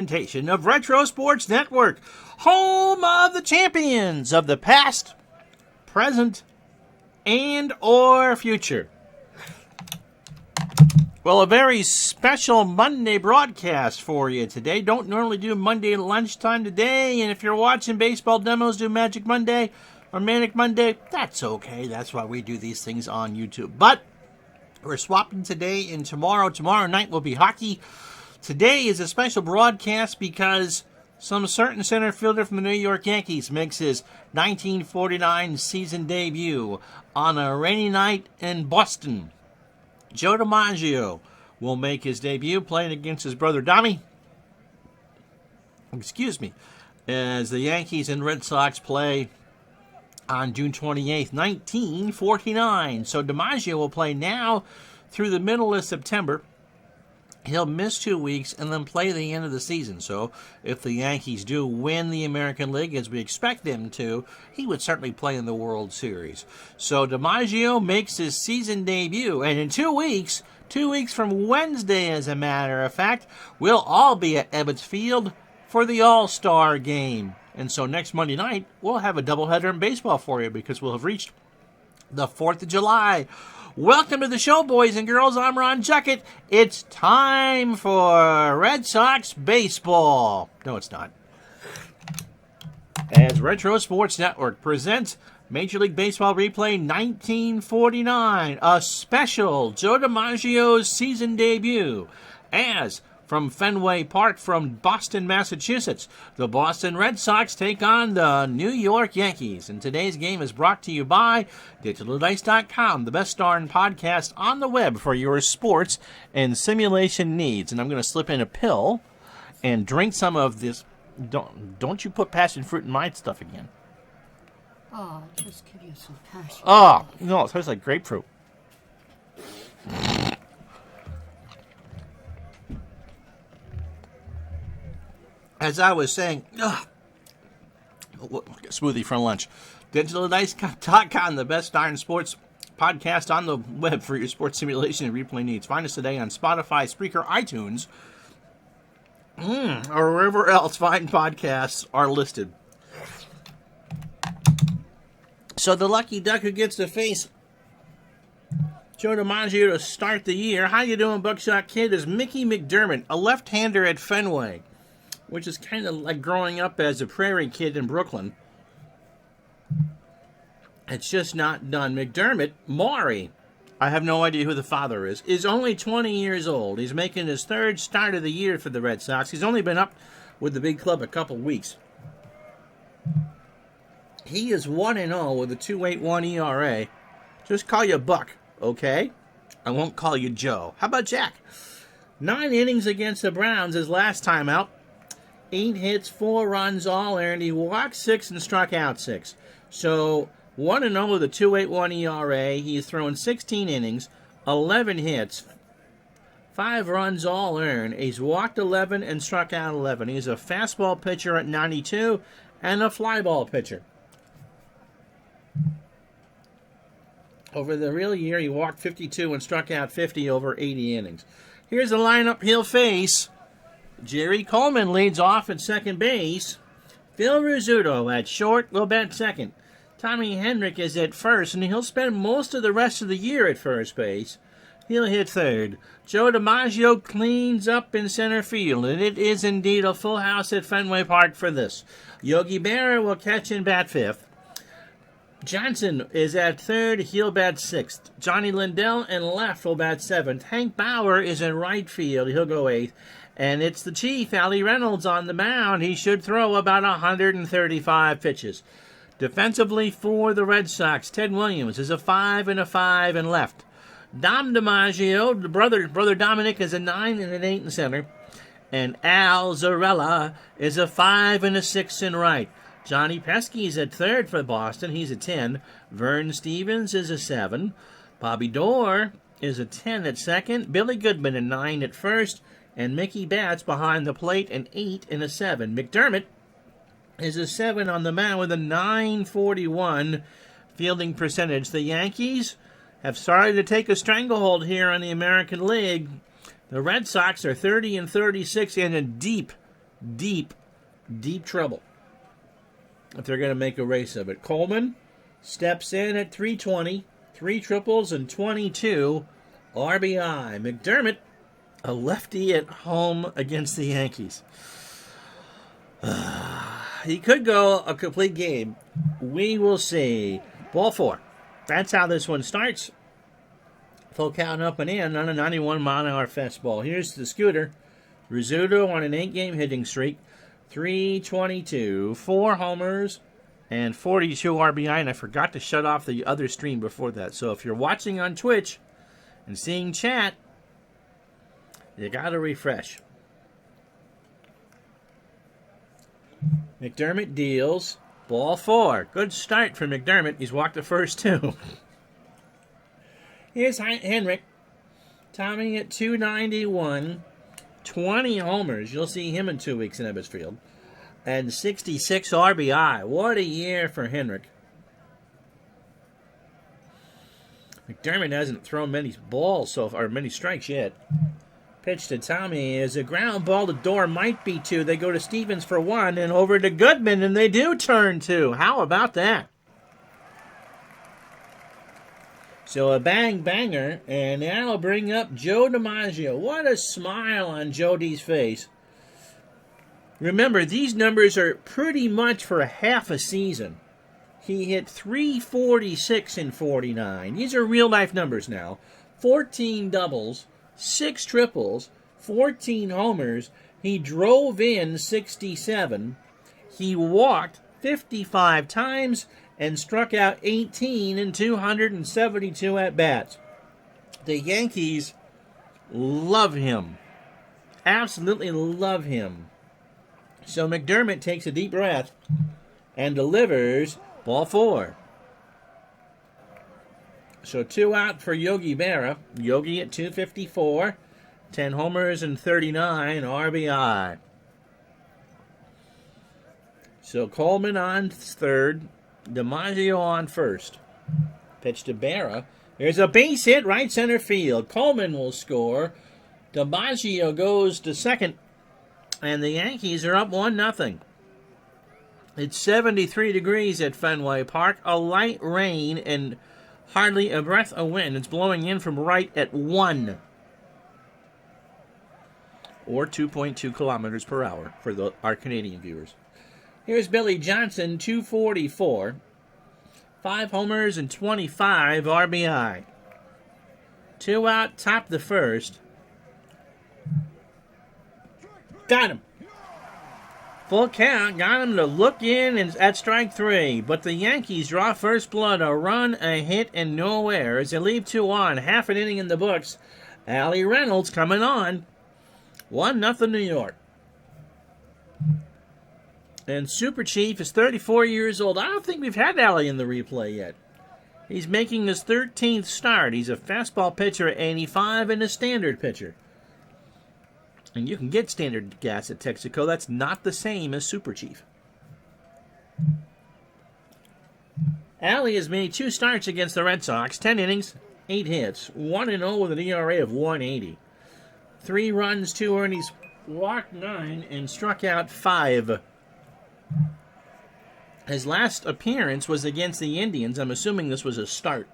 Presentation of Retro Sports Network, home of the champions of the past, present, and or future. Well, a very special Monday broadcast for you today. Don't normally do Monday at lunchtime today, and if you're watching baseball demos do Magic Monday or Manic Monday, that's okay. That's why we do these things on YouTube. But we're swapping today and tomorrow. Tomorrow night will be hockey. Today is a special broadcast because some certain center fielder from the New York Yankees makes his 1949 season debut on a rainy night in Boston. Joe Dimaggio will make his debut playing against his brother Dommy. As the Yankees and Red Sox play on June 28th, 1949. So Dimaggio will play now through the middle of September. He'll miss 2 weeks and then play the end of the season. So if the Yankees do win the American League, as we expect them to, he would certainly play in the World Series. So Dimaggio makes his season debut. And in 2 weeks, 2 weeks from Wednesday, as a matter of fact, we'll all be at Ebbets Field for the All-Star Game. And so next Monday night, we'll have a doubleheader in baseball for you because we'll have reached the 4th of July. Welcome to the show, boys and girls. I'm Ron Juckett. It's time for Red Sox baseball. No, it's not. As Retro Sports Network presents Major League Baseball Replay 1949, a special Joe DiMaggio's season debut. As from Fenway Park from Boston, Massachusetts, the Boston Red Sox take on the New York Yankees. And today's game is brought to you by DigitalDice.com, the best darn podcast on the web for your sports and simulation needs. And I'm going to slip in a pill and drink some of this. Don't you put passion fruit in my stuff again. Oh, just give you some passion. Oh, no, it tastes like grapefruit. As I was saying, smoothie for lunch. DigitalDice.com, the best darn sports podcast on the web for your sports simulation and replay needs. Find us today on Spotify, Spreaker, iTunes, or wherever else fine podcasts are listed. So the lucky duck who gets to face Joe DiMaggio to start the year, how you doing, Buckshot Kid, is Mickey McDermott, a left-hander at Fenway, which is kind of like growing up as a prairie kid in Brooklyn. It's just not done. McDermott, Maury, I have no idea who the father is only 20 years old. He's making his third start of the year for the Red Sox. He's only been up with the big club a couple weeks. He is 1-0 with a 2.81 ERA. Just call you Buck, okay? I won't call you Joe. How about Jack? 9 innings against the Browns his last time out. 8 hits, 4 runs, all earned. He walked 6 and struck out 6. So 1-0 with a 2.81 ERA. He's thrown 16 innings, 11 hits, 5 runs, all earned. He's walked 11 and struck out 11. He's a fastball pitcher at 92 and a flyball pitcher. Over the real year, he walked 52 and struck out 50 over 80 innings. Here's the lineup he'll face. Jerry Coleman leads off at second base. Phil Rizzuto at short will bat second. Tommy Henrich is at first, and he'll spend most of the rest of the year at first base. He'll hit third. Joe DiMaggio cleans up in center field, and it is indeed a full house at Fenway Park for this. Yogi Berra will catch and bat fifth. Johnson is at third. He'll bat sixth. Johnny Lindell in left will bat seventh. Hank Bauer is in right field. He'll go eighth. And it's the Chief, Allie Reynolds, on the mound. He should throw about 135 pitches. Defensively for the Red Sox, Ted Williams is a 5 and a 5 in left. Dom DiMaggio, the brother Dominic, is a 9 and an 8 in center. And Al Zarella is a 5 and a 6 in right. Johnny Pesky is at third for Boston. He's a 10. Vern Stevens is a 7. Bobby Dorr is a 10 at second. Billy Goodman a 9 at first. And Mickey Batts behind the plate, an 8 and a 7. McDermott is a 7 on the mound with a .941 fielding percentage. The Yankees have started to take a stranglehold here on the American League. The Red Sox are 30 and 36 in a deep deep, deep trouble if they're going to make a race of it. Coleman steps in at 320, 3 triples and 22 RBI. McDermott, a lefty at home against the Yankees. He could go a complete game. We will see. Ball 4. That's how this one starts. Full count up and in on a 91-mile-an-hour fastball. Here's the Scooter. Rizzuto on an 8-game hitting streak. 322, 4 homers, and 42 RBI. And I forgot to shut off the other stream before that. So if you're watching on Twitch and seeing chat, you got to refresh. McDermott deals. Ball 4. Good start for McDermott. He's walked the first 2. Here's Henrik. Tommy at 291. 20 homers. You'll see him in 2 weeks in Ebbets Field. And 66 RBI. What a year for Henrik. McDermott hasn't thrown many balls or many strikes yet. Pitch to Tommy is a ground ball. The door might be 2. They go to Stevens for 1 and over to Goodman, and they do turn 2. How about that? So a bang-banger, and now bring up Joe Dimaggio. What a smile on Joe D's face. Remember, these numbers are pretty much for half a season. He hit 346 in 49. These are real-life numbers now. 14 doubles, 6 triples, 14 homers. He drove in 67. He walked 55 times and struck out 18 in 272 at-bats. The Yankees love him. Absolutely love him. So McDermott takes a deep breath and delivers ball 4. So 2 out for Yogi Berra. Yogi at 254, 10 homers and 39 RBI. So Coleman on third, Dimaggio on first. Pitch to Berra. There's a base hit right center field. Coleman will score. Dimaggio goes to second, and the Yankees are up 1-0. It's 73 degrees at Fenway Park. A light rain and hardly a breath of wind. It's blowing in from right at 1. Or 2.2 kilometers per hour for our Canadian viewers. Here's Billy Johnson, 244. 5 homers and 25 RBI. 2 out, top the first. Got him. Full count, got him to look in at strike 3. But the Yankees draw first blood, a run, a hit, and no errors. They leave 2 on, half an inning in the books. Allie Reynolds coming on. 1-0 New York. And Super Chief is 34 years old. I don't think we've had Allie in the replay yet. He's making his 13th start. He's a fastball pitcher at 85 and a standard pitcher. And you can get standard gas at Texaco. That's not the same as Super Chief. Allie has made 2 starts against the Red Sox. 10 innings, 8 hits. 1-0 with an ERA of 180. 3 runs, 2 earned. He's walked 9 and struck out 5. His last appearance was against the Indians. I'm assuming this was a start.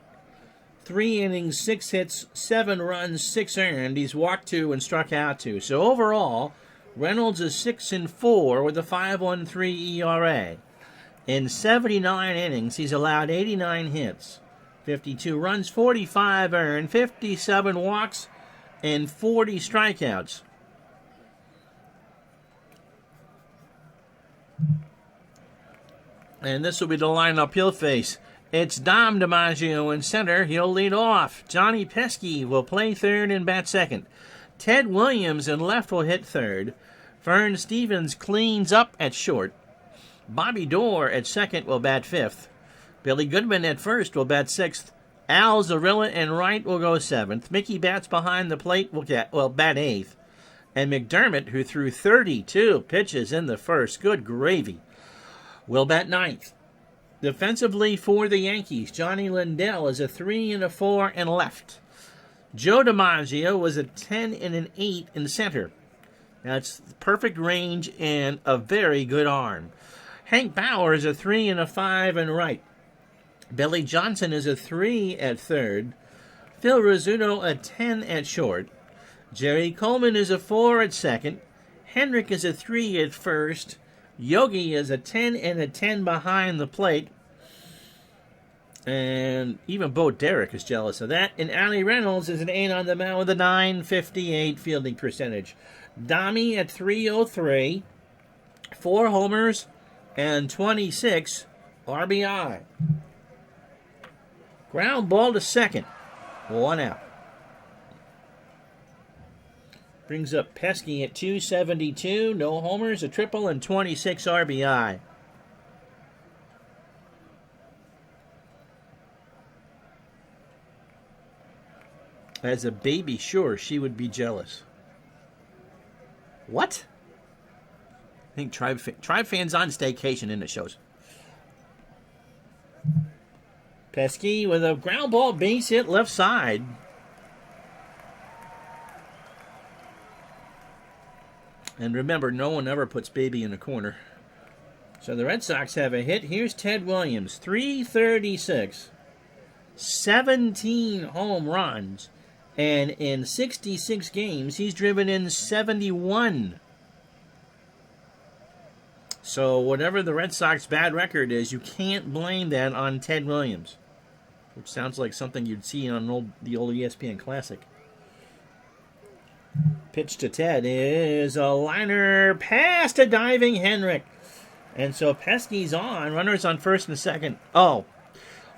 3 innings, 6 hits, 7 runs, 6 earned. He's walked 2 and struck out 2. So overall, Reynolds is 6-4 with a 5.13 ERA. In 79 innings, he's allowed 89 hits, 52 runs, 45 earned, 57 walks, and 40 strikeouts. And this will be the lineup he'll face. It's Dom Dimaggio in center. He'll lead off. Johnny Pesky will play third and bat second. Ted Williams in left will hit third. Fern Stevens cleans up at short. Bobby Dorr at second will bat fifth. Billy Goodman at first will bat sixth. Al Zarilla in right will go seventh. Mickey Batts behind the plate will bat eighth. And McDermott, who threw 32 pitches in the first, good gravy, will bat ninth. Defensively for the Yankees, Johnny Lindell is a 3 and a 4 and left. Joe Dimaggio was a 10 and an 8 in center. That's perfect range and a very good arm. Hank Bauer is a 3 and a 5 and right. Billy Johnson is a 3 at third. Phil Rizzuto a 10 at short. Jerry Coleman is a 4 at second. Henrik is a 3 at first. Yogi is a 10 and a 10 behind the plate. And even Bo Derek is jealous of that. And Allie Reynolds is an 8 on the mound with a .958 fielding percentage. Dami at 303. 4 homers and 26 RBI. Ground ball to second. 1 out. Brings up Pesky at 272. No homers, a triple, and 26 RBI. As a baby, sure, she would be jealous. What? I think Tribe fans on staycation in the shows. Pesky with a ground ball base hit left side. And remember, no one ever puts baby in a corner. So the Red Sox have a hit. Here's Ted Williams, 336, 17 home runs, and in 66 games, he's driven in 71. So whatever the Red Sox bad record is, you can't blame that on Ted Williams, which sounds like something you'd see on the old ESPN Classic. Pitch to Ted is a liner past a diving Henrik. And so Pesky's on. Runners on first and second. Oh,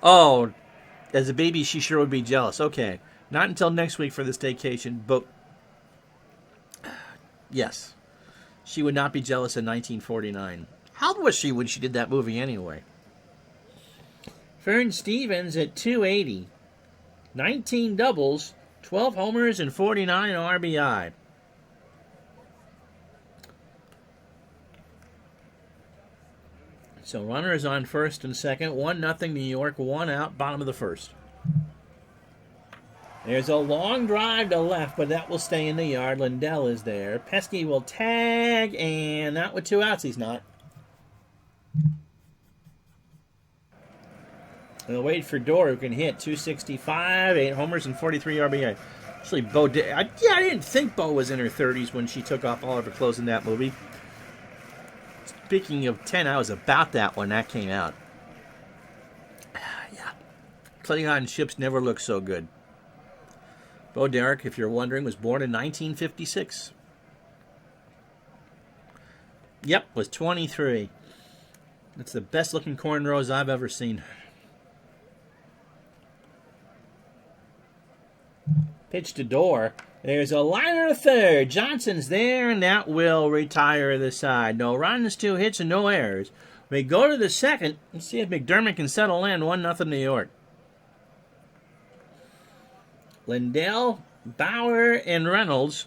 as a baby, she sure would be jealous. Okay, not until next week for the staycation, but yes, she would not be jealous in 1949. How old was she when she did that movie anyway? Fern Stevens at 280. 19 doubles, 12 homers, and 49 RBI. So runners on first and second. 1-0 New York, 1 out, bottom of the first. There's a long drive to left, but that will stay in the yard. Lindell is there. Pesky will tag, and not with 2 outs, he's not. They'll wait for Dorr, who can hit 265, 8 homers, and 43 RBI. Actually, I didn't think Bo was in her 30s when she took off all of her clothes in that movie. Speaking of 10, I was about that when that came out. Yeah. Klingon ships never look so good. Bo Derek, if you're wondering, was born in 1956. Yep, was 23. That's the best looking cornrows I've ever seen. Pitch to Dorr. There's a liner to third. Johnson's there, and that will retire the side. No runs, 2 hits, and no errors. We go to the second. Let's see if McDermott can settle in. 1-0 New York. Lindell, Bauer, and Reynolds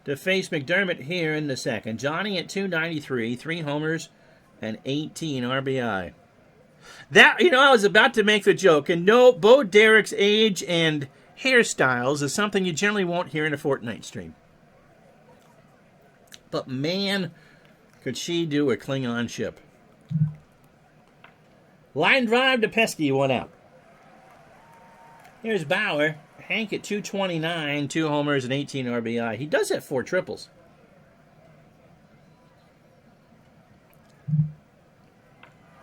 to face McDermott here in the second. Johnny at 293, 3 homers, and 18 RBI. That, I was about to make the joke, and no, Bo Derek's age and hairstyles is something you generally won't hear in a Fortnite stream. But man, could she do a Klingon ship. Line drive to Pesky, 1 out. Here's Bauer. Hank at 229, 2 homers and 18 RBI. He does have 4 triples.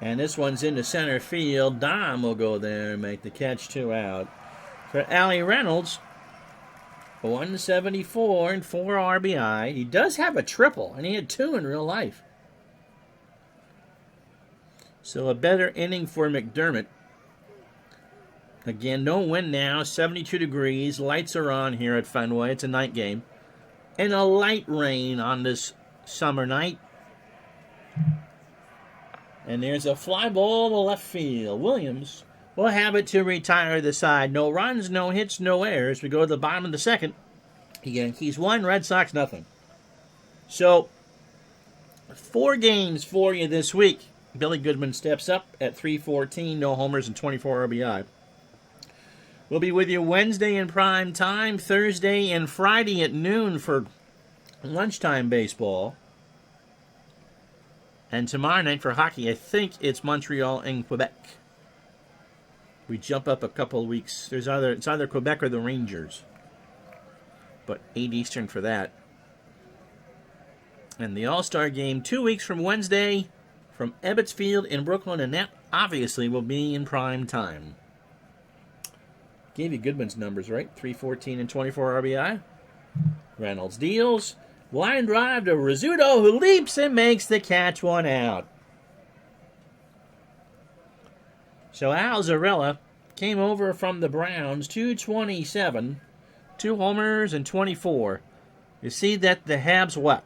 And this one's into center field. Dom will go there and make the catch, 2 out. For Allie Reynolds, 174 and 4 RBI. He does have a triple, and he had 2 in real life. So a better inning for McDermott. Again, no wind now, 72 degrees. Lights are on here at Fenway. It's a night game. And a light rain on this summer night. And there's a fly ball to left field. Williams will have it to retire the side. No runs, no hits, no errors. We go to the bottom of the second. Yankees 1, Red Sox nothing. So, 4 games for you this week. Billy Goodman steps up at 314, no homers and 24 RBI. We'll be with you Wednesday in prime time, Thursday and Friday at noon for lunchtime baseball. And tomorrow night for hockey, I think it's Montreal and Quebec. We jump up a couple of weeks. It's either Quebec or the Rangers. But 8 Eastern for that. And the All-Star game 2 weeks from Wednesday from Ebbets Field in Brooklyn, and that obviously will be in prime time. Gave you Goodman's numbers, right? 314 and 24 RBI. Reynolds deals. Line drive to Rizzuto, who leaps and makes the catch, 1 out. So Al Zarella came over from the Browns, 227, 2 homers and 24. You see that the Habs what?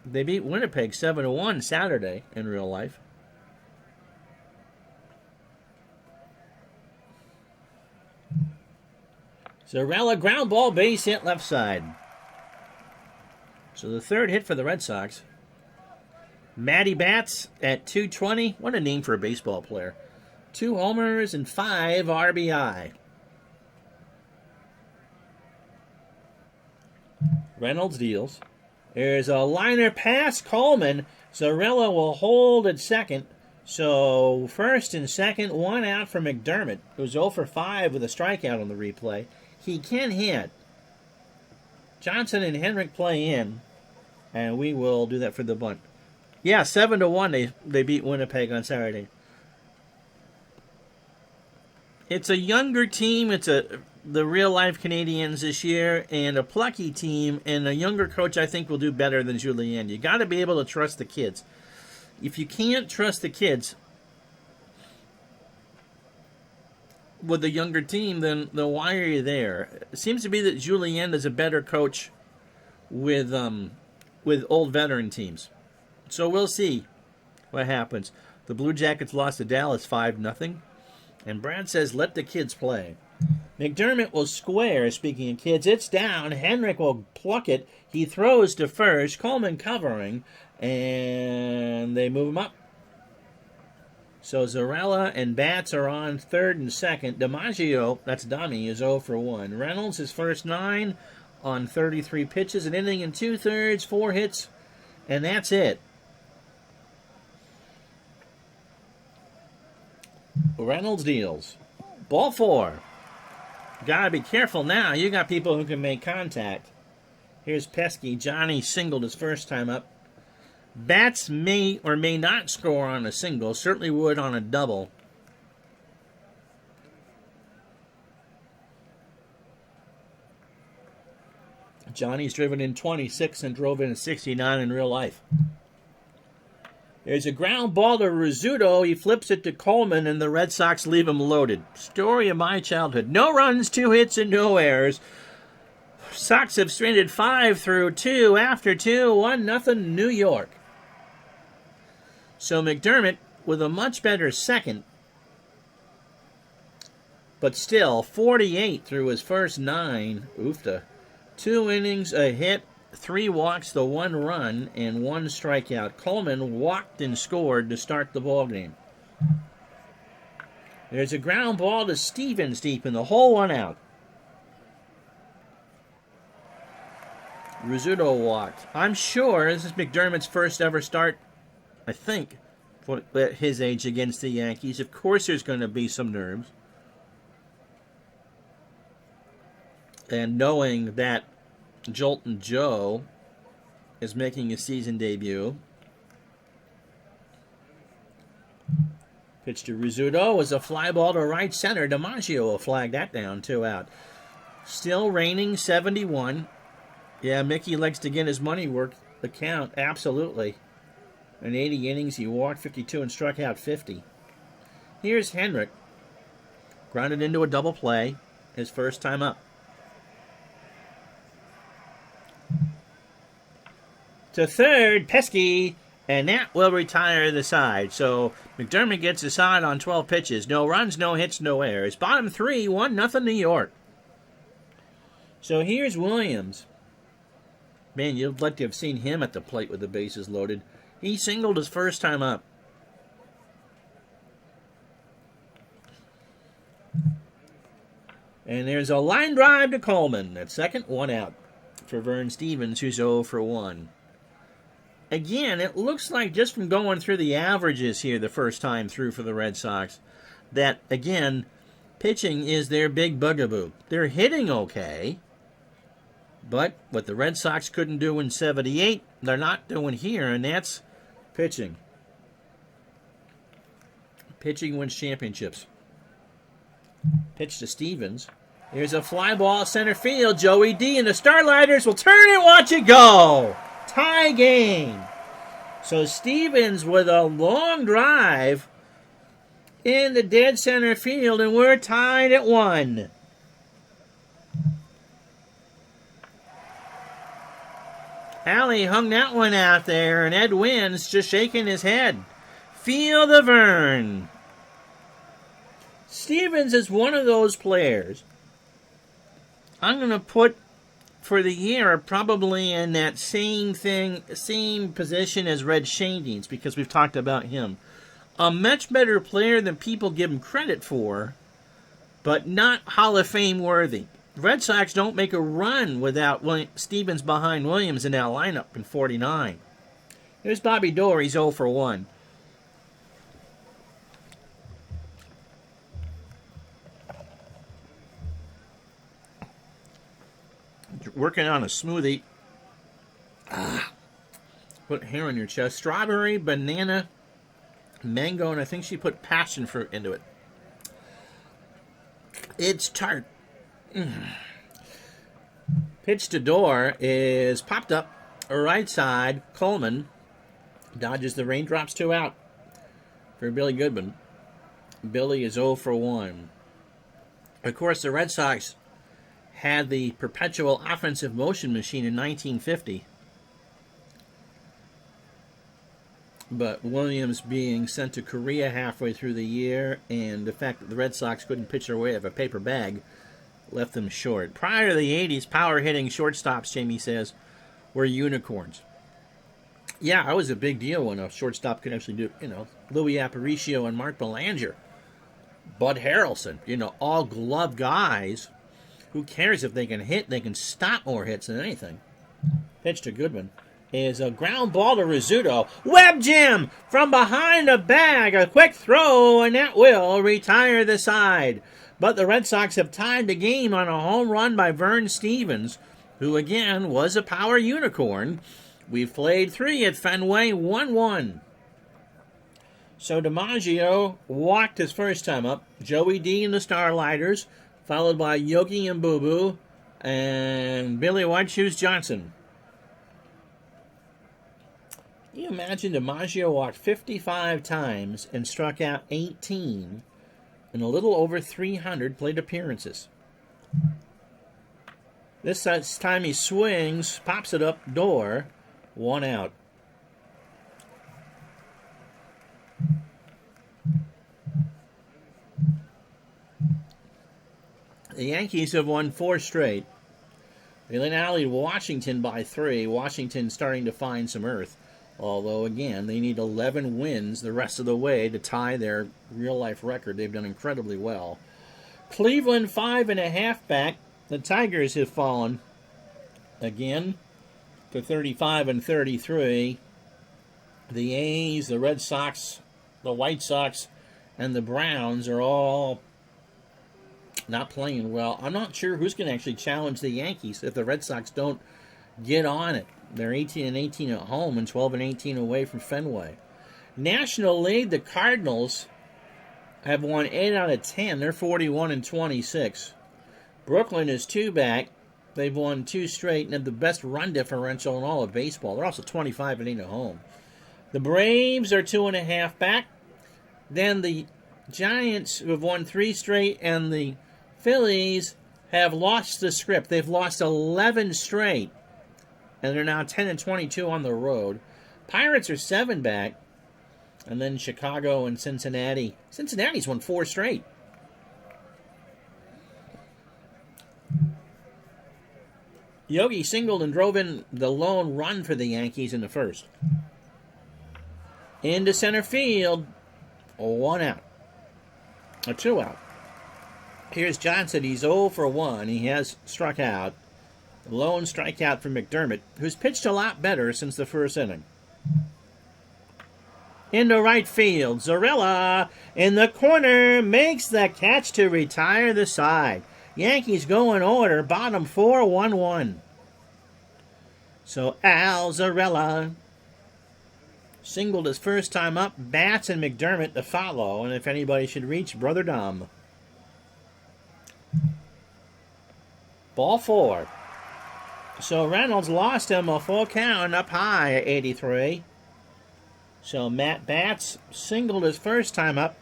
They beat Winnipeg 7-1 Saturday in real life. Zarella ground ball, base hit left side. So the third hit for the Red Sox. Matty Bats at 220. What a name for a baseball player. 2 homers and 5 RBI. Reynolds deals. There's a liner pass. Coleman. Zarella will hold at second. So first and second, 1 out for McDermott, who's 0 for 5 with a strikeout on the replay. He can hit. Johnson and Henrik play in. And we will do that for the bunt. Yeah, 7-1 they beat Winnipeg on Saturday. It's a younger team. It's the real-life Canadians this year, and a plucky team, and a younger coach I think will do better than Julien. You got to be able to trust the kids. If you can't trust the kids with a younger team, then why are you there? It seems to be that Julien is a better coach with old veteran teams. So we'll see what happens. The Blue Jackets lost to Dallas 5-0. And Brad says, let the kids play. McDermott will square, speaking of kids. It's down. Henrik will pluck it. He throws to first. Coleman covering. And they move him up. So Zarella and Bats are on third and second. Dimaggio, that's Dummy, is 0 for 1. Reynolds, his first 9 on 33 pitches. An inning and 2/3, 4 hits. And that's it. Reynolds deals. Ball 4. Gotta be careful now. You got people who can make contact. Here's Pesky. Johnny singled his first time up. Bats may or may not score on a single. Certainly would on a double. Johnny's driven in 26 and drove in 69 in real life. There's a ground ball to Rizzuto. He flips it to Coleman, and the Red Sox leave him loaded. Story of my childhood. No runs, 2 hits, and no errors. Sox have stranded 5 through 2 after 2, 1-0 New York. So McDermott with a much better second, but still 48 through his first 9. Oofta. 2 innings, a hit, 3 walks, the 1 run, and 1 strikeout. Coleman walked and scored to start the ballgame. There's a ground ball to Stevens deep in the hole, 1 out. Rizzuto walked. I'm sure this is McDermott's first ever start, I think, at his age against the Yankees. Of course there's going to be some nerves. And knowing that Jolton Joe is making his season debut. Pitch to Rizzuto is a fly ball to right center. Dimaggio will flag that down, 2 out. Still raining 71. Yeah, Mickey likes to get his money worth the count. Absolutely. In 80 innings, he walked 52 and struck out 50. Here's Henrik. Grounded into a double play. His first time up. To third, Pesky, and that will retire the side. So McDermott gets the side on 12 pitches. No runs, no hits, no errors. Bottom 3, 1-0 New York. So here's Williams. Man, you'd like to have seen him at the plate with the bases loaded. He singled his first time up. And there's a line drive to Coleman. At second, 1 out. for Vern Stevens, who's 0 for 1. Again, it looks like just from going through the averages here the first time through for the Red Sox, that, again, pitching is their big bugaboo. They're hitting okay, but what the Red Sox couldn't do in 78, they're not doing here, and that's pitching. Pitching wins championships. Pitch to Stevens. Here's a fly ball center field. Joey D and the Starlighters will turn and watch it go. Tie game. So Stevens with a long drive in the dead center field, and we're tied at 1. Allie hung that one out there, and Ed Wynn's just shaking his head. Feel the Vern. Stevens is one of those players I'm going to put for the year probably in that same position as Red Shadings, because we've talked about him. A much better player than people give him credit for, but not Hall of Fame worthy. The Red Sox don't make a run without Stevens behind Williams in that lineup in 49. There's Bobby Doerr. He's 0 for 1. Working on a smoothie. Put hair on your chest. Strawberry, banana, mango, and I think she put passion fruit into it. It's tart. Pitch to Doerr is popped up. Right side. Coleman dodges the raindrops, 2 out for Billy Goodman. Billy is 0 for 1. Of course, the Red Sox had the perpetual offensive motion machine in 1950. But Williams being sent to Korea halfway through the year, and the fact that the Red Sox couldn't pitch their way out of a paper bag left them short. Prior to the 80s, power-hitting shortstops, Jamie says, were unicorns. Yeah, it was a big deal when a shortstop could actually do, Louis Aparicio and Mark Belanger. Bud Harrelson, all glove guys. Who cares if they can hit? They can stop more hits than anything. Pitch to Goodman is a ground ball to Rizzuto. Web jam from behind the bag. A quick throw, and that will retire the side. But the Red Sox have tied the game on a home run by Vern Stevens, who again was a power unicorn. We've played 3 at Fenway, 1-1. So Dimaggio walked his first time up. Joey D and the Starlighters, followed by Yogi and Boo Boo and Billy White Shoes Johnson. Can you imagine Dimaggio walked 55 times and struck out 18 in a little over 300 plate appearances? This time he swings, pops it up, Doerr, 1 out. The Yankees have won 4 straight. They then allied Washington by 3. Washington starting to find some earth. Although, again, they need 11 wins the rest of the way to tie their real-life record. They've done incredibly well. Cleveland 5.5 back. The Tigers have fallen again to 35 and 33. The A's, the Red Sox, the White Sox, and the Browns are all not playing well. I'm not sure who's going to actually challenge the Yankees if the Red Sox don't get on it. They're 18 and 18 at home and 12 and 18 away from Fenway. National League, the Cardinals have won 8 out of 10. They're 41 and 26. Brooklyn is 2 back. They've won 2 straight and have the best run differential in all of baseball. They're also 25 and 8 at home. The Braves are 2.5 back. Then the Giants, who have won 3 straight, and the Phillies have lost the script. They've lost 11 straight, and they're now 10 and 22 on the road. Pirates are 7 back, and then Chicago and Cincinnati. Cincinnati's won 4 straight. Yogi singled and drove in the lone run for the Yankees in the first. Into center field, 1 out. A 2 out. Here's Johnson. He's 0 for 1. He has struck out. Lone strikeout for McDermott, who's pitched a lot better since the first inning. Into right field, Zarella in the corner makes the catch to retire the side. Yankees go in order, bottom 4, 1-1. So Al Zarella singled his first time up, Bats and McDermott to follow, and if anybody should reach, Brother Dom. Ball 4. So Reynolds lost him a full count up high at 83. So Matt Bats singled his first time up.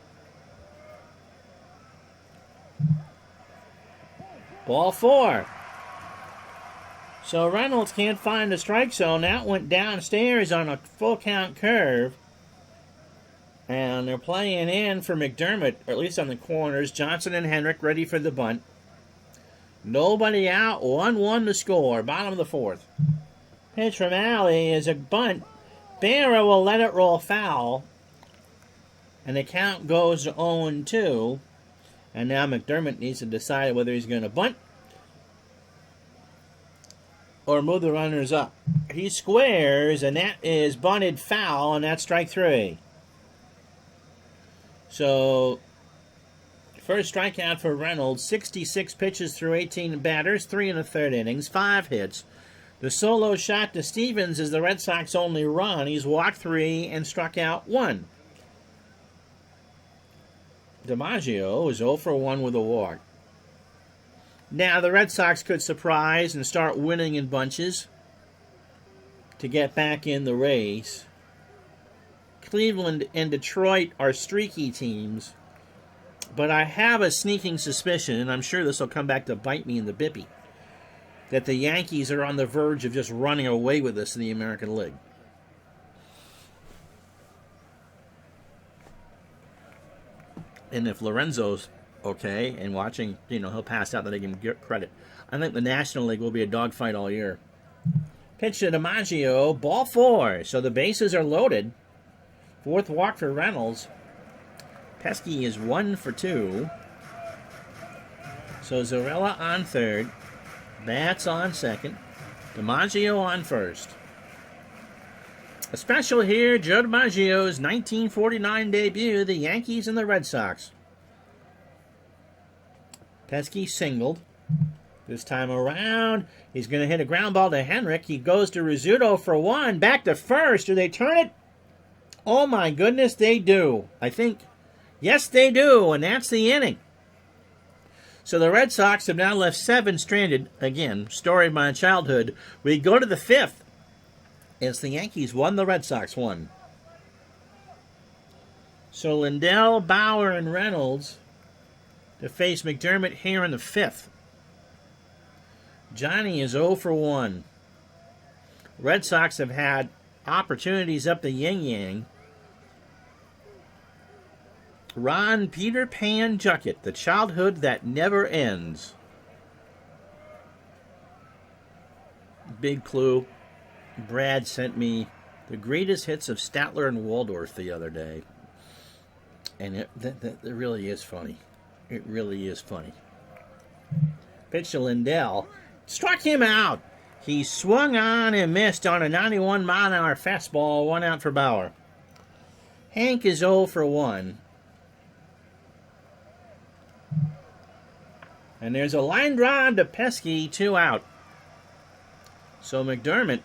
Ball 4. So Reynolds can't find the strike zone. That went downstairs on a full count curve. And they're playing in for McDermott, or at least on the corners. Johnson and Henrik ready for the bunt. Nobody out, 1-1 to score, bottom of the 4th. Pitch from Allie is a bunt. Barra will let it roll foul. And the count goes to 0-2. And now McDermott needs to decide whether he's going to bunt or move the runners up. He squares, and that is bunted foul, and that's strike 3. So, first strikeout for Reynolds, 66 pitches through 18 batters, 3 1/3 innings, 5 hits. The solo shot to Stevens is the Red Sox only run. He's walked 3 and struck out 1. Dimaggio is 0 for 1 with a walk. Now, the Red Sox could surprise and start winning in bunches to get back in the race. Cleveland and Detroit are streaky teams, but I have a sneaking suspicion, and I'm sure this will come back to bite me in the bippy, that the Yankees are on the verge of just running away with this in the American League. And if Lorenzo's okay and watching, he'll pass out, that they can get credit. I think the National League will be a dogfight all year. Pitch to Dimaggio, ball 4. So the bases are loaded. 4th walk for Reynolds. Pesky is 1 for 2. So Zarella on 3rd. Bats on 2nd. Dimaggio on 1st. A special here, Joe DiMaggio's 1949 debut, the Yankees and the Red Sox. Pesky singled. This time around, he's going to hit a ground ball to Henrik. He goes to Rizzuto for 1. Back to first. Do they turn it? Oh my goodness, they do. I think, yes, they do, and that's the inning. So the Red Sox have now left 7 stranded. Again, story of my childhood. We go to the 5th. As the Yankees won, the Red Sox won. So Lindell, Bauer, and Reynolds to face McDermott here in the 5th. Johnny is 0 for 1. Red Sox have had opportunities up the yin-yang. Ron Peter Pan Juckett, the childhood that never ends. Big clue. Brad sent me the greatest hits of Statler and Waldorf the other day. And it really is funny. It really is funny. Pitch to Lindell. Struck him out. He swung on and missed on a 91-mile-an-hour fastball. 1 out for Bauer. Hank is 0 for 1. And there's a line drive to Pesky. 2 out. So McDermott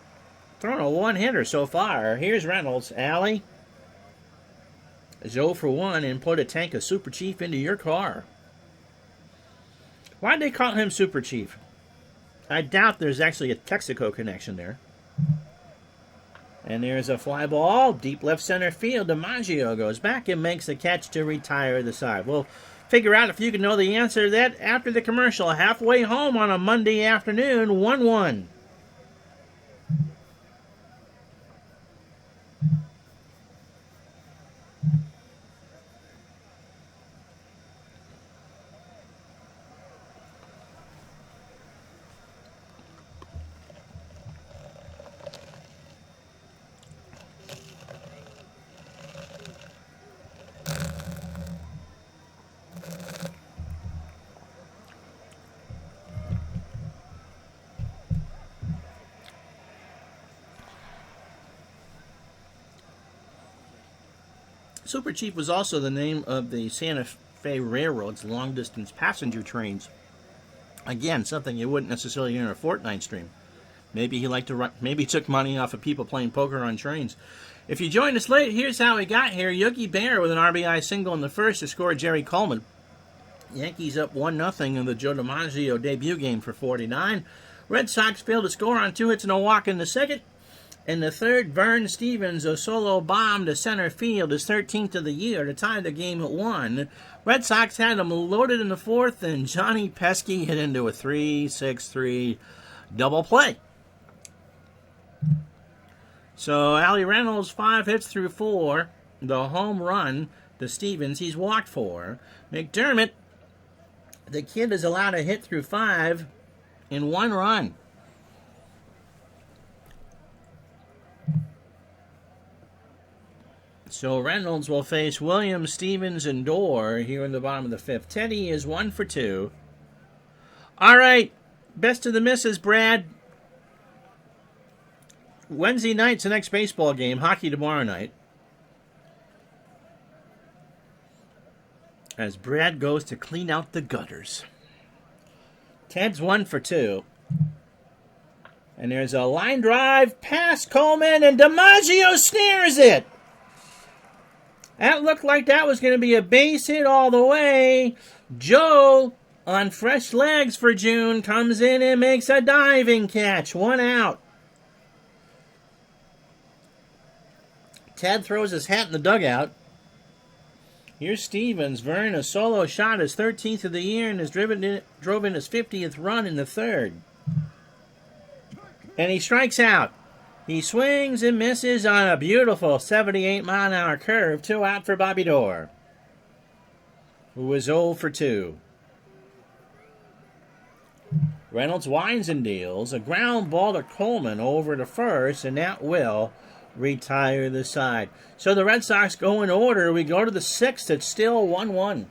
thrown a 1-hitter so far. Here's Reynolds. Allie is 0 for 1 and put a tank of Super Chief into your car. Why'd they call him Super Chief? I doubt there's actually a Texaco connection there. And there's a fly ball. Deep left center field. DiMaggio goes back and makes the catch to retire the side. We'll figure out if you can know the answer to that after the commercial. Halfway home on a Monday afternoon. 1-1. Super Chief was also the name of the Santa Fe Railroad's long-distance passenger trains. Again, something you wouldn't necessarily hear in a Fortnite stream. Maybe he took money off of people playing poker on trains. If you joined us late, here's how he got here. Yogi Berra with an RBI single in the first to score Jerry Coleman. Yankees up 1-0 in the Joe Dimaggio debut game for 49. Red Sox failed to score on 2 hits and a walk in the second. In the third, Vern Stevens, a solo bomb to center field, his 13th of the year, to tie the game at 1. Red Sox had him loaded in the fourth, and Johnny Pesky hit into a 3-6-3 double play. So Allie Reynolds, 5 hits through 4. The home run to Stevens, he's walked 4. McDermott, the kid is allowed to hit through 5 in 1 run. So Reynolds will face Williams, Stevens, and Dorr here in the bottom of the 5th. Teddy is 1 for 2. All right, best of the misses, Brad. Wednesday night's the next baseball game. Hockey tomorrow night. As Brad goes to clean out the gutters. Ted's 1 for 2. And there's a line drive past Coleman, and Dimaggio snares it. That looked like that was going to be a base hit all the way. Joe, on fresh legs for June, comes in and makes a diving catch. 1 out. Ted throws his hat in the dugout. Here's Stevens. Vern, a solo shot, his 13th of the year, and drove in his 50th run in the third. And he strikes out. He swings and misses on a beautiful 78-mile-an-hour curve. 2 out for Bobby Dorr, who was 0 for 2. Reynolds winds and deals. A ground ball to Coleman over to first, and that will retire the side. So the Red Sox go in order. We go to the 6th. It's still 1-1.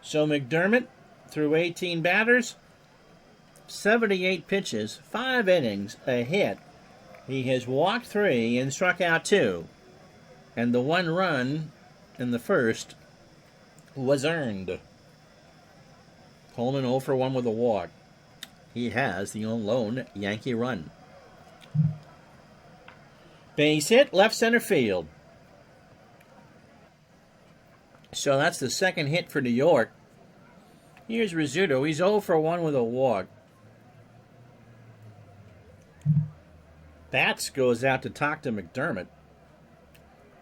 So McDermott through 18 batters. 78 pitches, 5 innings, a hit. He has walked 3 and struck out 2. And the 1 run in the first was earned. Coleman 0 for 1 with a walk. He has the lone Yankee run. Base hit, left center field. So that's the second hit for New York. Here's Rizzuto. He's 0 for 1 with a walk. Bats goes out to talk to McDermott.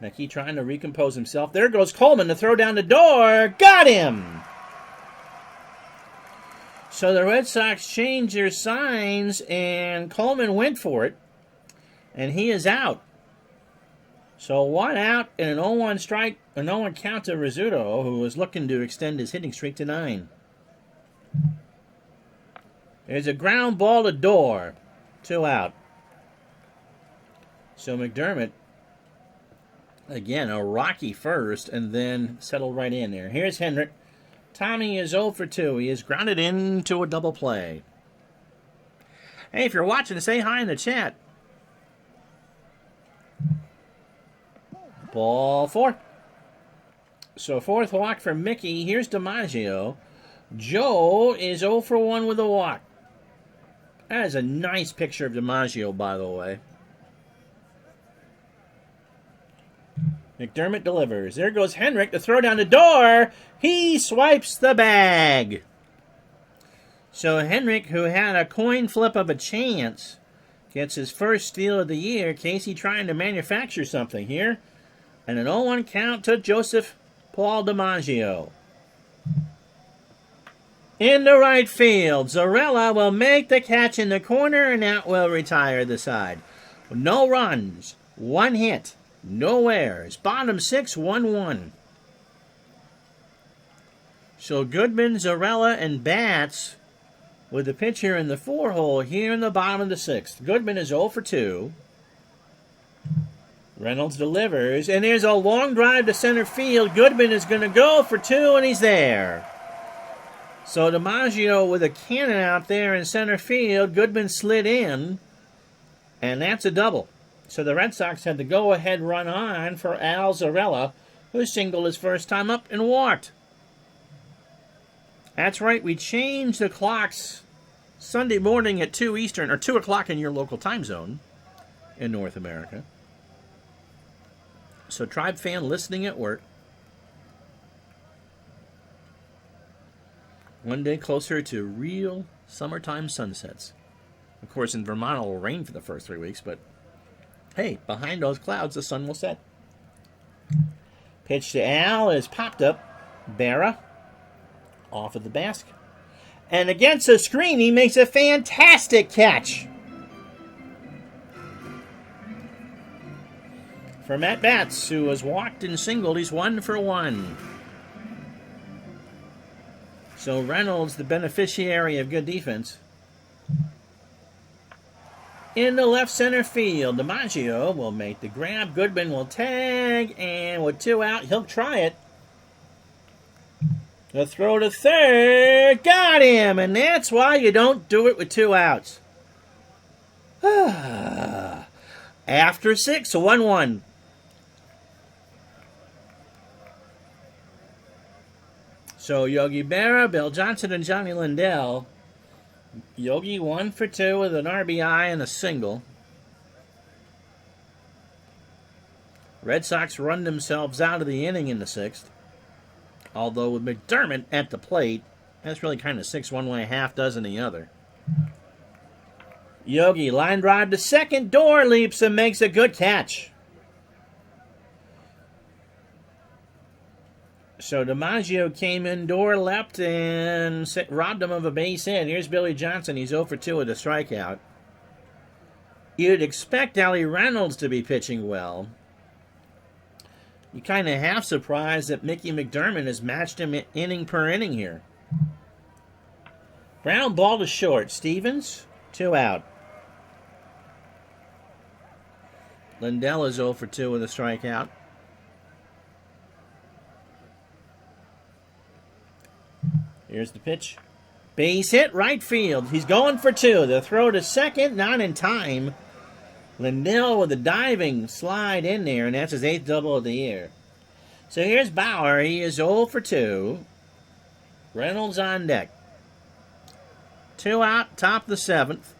Mackey trying to recompose himself. There goes Coleman to throw down the door. Got him! So the Red Sox changed their signs, and Coleman went for it, and he is out. So 1 out and an 0-1 strike, an 0-1 count to Rizzuto, who was looking to extend his hitting streak to 9. There's a ground ball to Dorr. 2 out. So McDermott, again, a rocky first, and then settled right in there. Here's Hendrick. Tommy is 0 for 2. He is grounded into a double play. Hey, if you're watching, say hi in the chat. Ball 4. So 4th walk for Mickey. Here's Dimaggio. Joe is 0 for 1 with a walk. That is a nice picture of Dimaggio, by the way. McDermott delivers. There goes Hendrick to throw down the door. He swipes the bag. So Hendrick, who had a coin flip of a chance, gets his first steal of the year. Casey trying to manufacture something here. And an 0-1 count to Joseph Paul Dimaggio. In the right field, Zarella will make the catch in the corner, and that will retire the side. No runs, 1 hit. No errors. Bottom 6, 1-1. So Goodman, Zarella, and Batts with the pitcher in the 4-hole here in the bottom of the 6th. Goodman is 0 for 2. Reynolds delivers, and there's a long drive to center field. Goodman is going to go for 2, and he's there. So Dimaggio with a cannon out there in center field. Goodman slid in, and that's a double. So the Red Sox had the go-ahead run on for Al Zarella, who singled his first time up and walked. That's right, we changed the clocks Sunday morning at 2 Eastern, or 2 o'clock in your local time zone in North America. So Tribe fan listening at work, one day closer to real summertime sunsets. Of course, in Vermont, it will rain for the first 3 weeks, but hey, behind those clouds, the sun will set. Pitch to Al is popped up. Berra off of the basket. And against the screen, he makes a fantastic catch. For Matt Batts, who has walked and singled, he's 1 for 1. So Reynolds, the beneficiary of good defense. In the left center field, Dimaggio will make the grab. Goodman will tag, and with 2 out, he'll try it. The throw to third, got him, and that's why you don't do it with 2 outs. After 6, 1-1. So Yogi Berra, Bill Johnson, and Johnny Lindell. Yogi 1 for 2 with an RBI and a single. Red Sox run themselves out of the inning in the 6th. Although with McDermott at the plate, that's really kind of 6 one way, half dozen the other. Yogi line drive to second, door leaps and makes a good catch. So Dimaggio came in, door leapt, and robbed him of a base hit. Here's Billy Johnson. He's 0 for 2 with a strikeout. You'd expect Allie Reynolds to be pitching well. You kind of half surprised that Mickey McDermott has matched him inning per inning here. Brown ball to short. Stevens, 2 out. Lindell is 0 for 2 with a strikeout. Here's the pitch. Base hit, right field. He's going for 2. The throw to second, not in time. Lindell with a diving slide in there, and that's his 8th double of the year. So here's Bauer. He is 0 for 2. Reynolds on deck. 2 out, top of the 7th.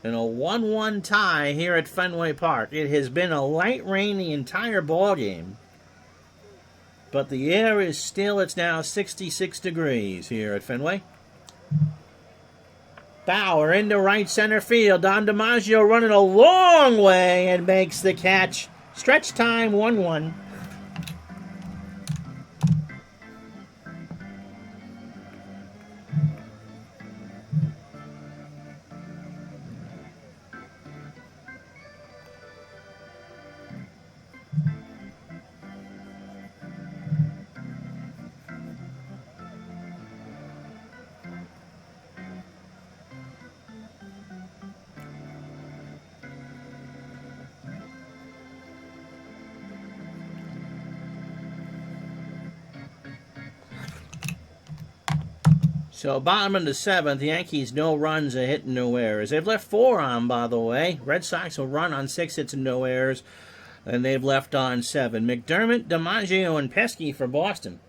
And a 1-1 tie here at Fenway Park. It has been a light rain the entire ball game. But the air is still, it's now 66 degrees here at Fenway. Bauer into right center field. Don Dimaggio running a long way and makes the catch. Stretch time, 1-1. So bottom of the 7th, the Yankees no runs, a hit and no errors. They've left 4 on, by the way. Red Sox will run on 6 hits and no errors, and they've left on 7. McDermott, Dimaggio, and Pesky for Boston.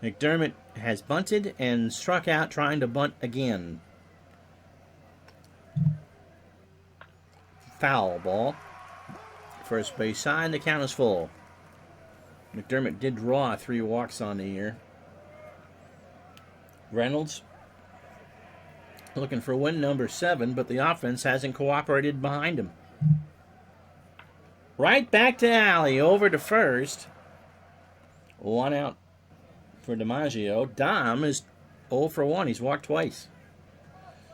McDermott has bunted and struck out trying to bunt again. Foul ball. First base side, the count is full. McDermott did draw 3 walks on the year. Reynolds looking for win number 7, but the offense hasn't cooperated behind him. Right back to Allie, over to first. 1 out for Dimaggio. Dom is 0 for 1. He's walked twice.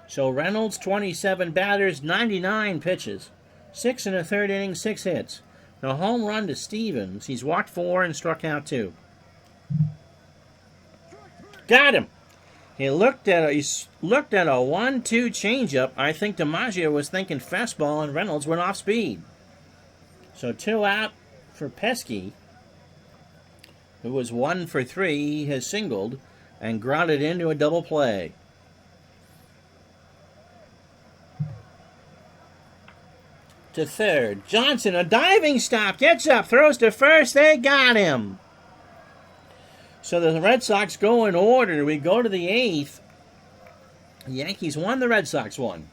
So Reynolds, 27 batters, 99 pitches. 6 in the 3rd inning, 6 hits. A home run to Stevens. He's walked 4 and struck out 2. Got him. He looked at a 1-2 changeup. I think Dimaggio was thinking fastball, and Reynolds went off speed. So 2 out for Pesky, who was 1 for 3. He has singled and grounded into a double play. to third. Johnson, a diving stop, gets up, throws to first. They got him. So the Red Sox go in order. We go to the 8th. The Yankees won, the Red Sox won.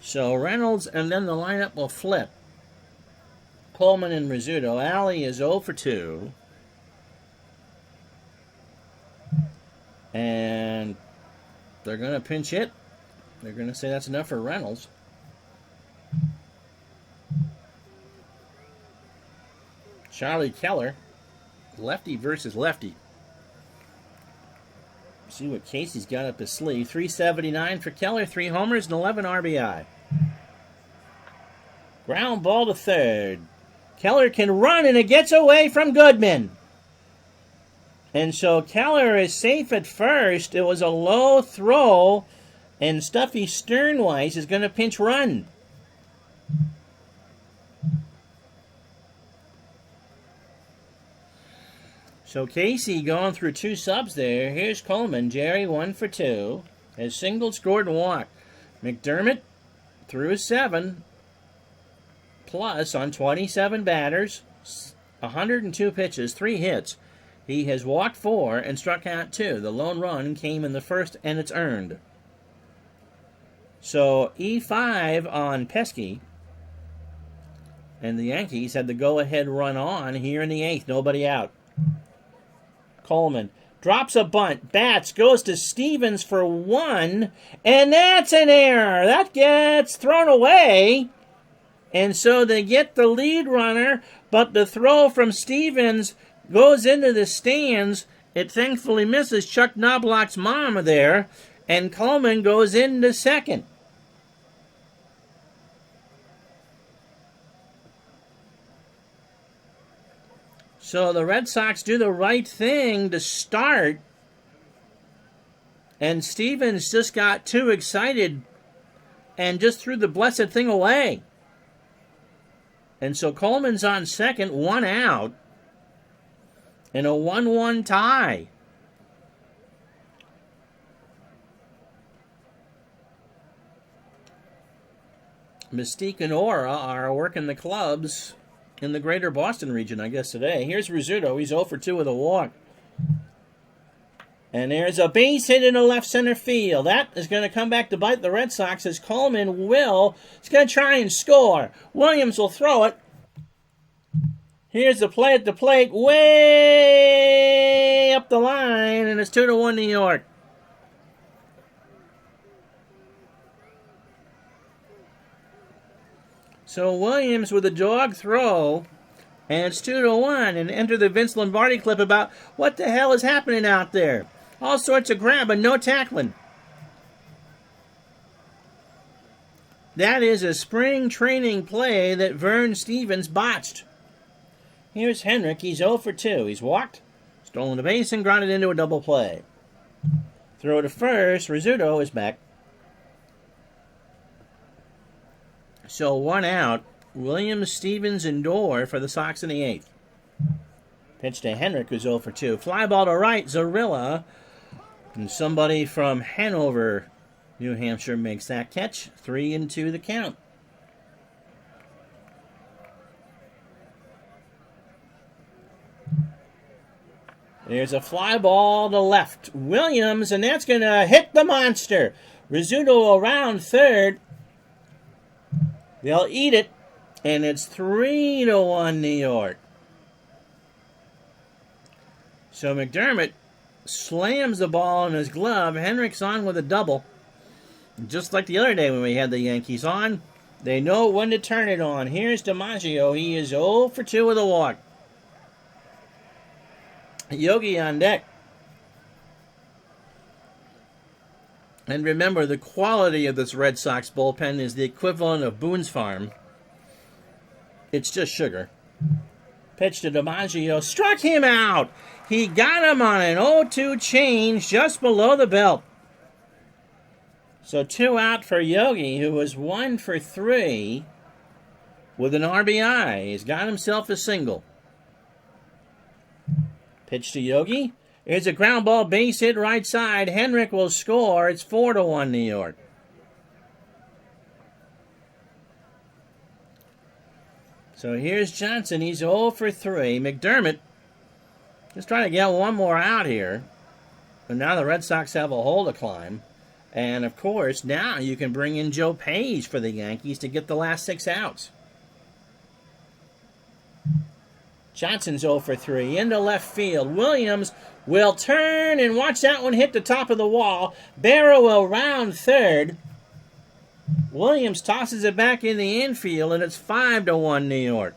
So Reynolds, and then the lineup will flip. Coleman and Rizzuto. Allie is 0 for 2. And they're going to pinch hit. They're going to say that's enough for Reynolds. Charlie Keller, lefty versus lefty. See what Casey's got up his sleeve. 379 for Keller, 3 homers and 11 RBI. Ground ball to third. Keller can run, and it gets away from Goodman. And so Keller is safe at first. It was a low throw, and Stuffy Sternweiss is going to pinch run. So Casey going through 2 subs there. Here's Coleman. Jerry 1 for 2. Has singled, scored, and walked. McDermott threw 7 plus on 27 batters, 102 pitches, 3 hits. He has walked 4 and struck out 2. The lone run came in the first, and it's earned. So E5 on Pesky. And the Yankees had the go-ahead run on here in the 8th. Nobody out. Coleman drops a bunt, bats, goes to Stevens for 1, and that's an error. That gets thrown away. And so they get the lead runner, but the throw from Stevens goes into the stands. It thankfully misses Chuck Knobloch's mom there, and Coleman goes into second. So the Red Sox do the right thing to start, and Stevens just got too excited and just threw the blessed thing away. And so Coleman's on second, 1 out, in a 1-1 tie. Mystique and Aura are working the clubs in the greater Boston region, I guess, today. Here's Rizzuto. He's 0 for 2 with a walk. And there's a base hit in the left center field. That is going to come back to bite the Red Sox as Coleman is going to try and score. Williams will throw it. Here's the play at the plate, way up the line, and it's 2-1 New York. So Williams with a jog throw, and it's 2-1, and enter the Vince Lombardi clip about what the hell is happening out there. All sorts of grabbing, no tackling. That is a spring training play that Vern Stevens botched. Here's Henrik. He's 0 for 2. He's walked, stolen a base, and grounded into a double play. Throw to first. Rizzuto is back. So 1 out. Williams, Stevens, and Dorr for the Sox in the 8th. Pitch to Henrik, who's 0 for 2. Fly ball to right. Zarilla. And somebody from Hanover, New Hampshire, makes that catch. 3-2 the count. There's a fly ball to left. Williams, and that's going to hit the monster. Rizzuto around third. They'll eat it, and it's 3-1 New York. So McDermott slams the ball in his glove. Henrik's on with a double. Just like the other day when we had the Yankees on, they know when to turn it on. Here's Dimaggio. He is 0 for 2 with a walk. Yogi on deck. And remember, the quality of this Red Sox bullpen is the equivalent of Boone's Farm. It's just sugar. Pitch to Dimaggio. Struck him out. He got him on an 0-2 change just below the belt. So 2 out for Yogi, who was 1 for 3 with an RBI. He's got himself a single. Pitch to Yogi. Here's a ground ball base hit right side. Henrik will score. It's 4-1 New York. So here's Johnson. He's 0 for 3. McDermott just trying to get one more out here. And now the Red Sox have a hole to climb. And, of course, now you can bring in Joe Page for the Yankees to get the last 6 outs. Johnson's 0 for 3 into left field. Williams will turn and watch that one hit the top of the wall. Barrow will round third. Williams tosses it back in the infield, and it's 5-1 New York.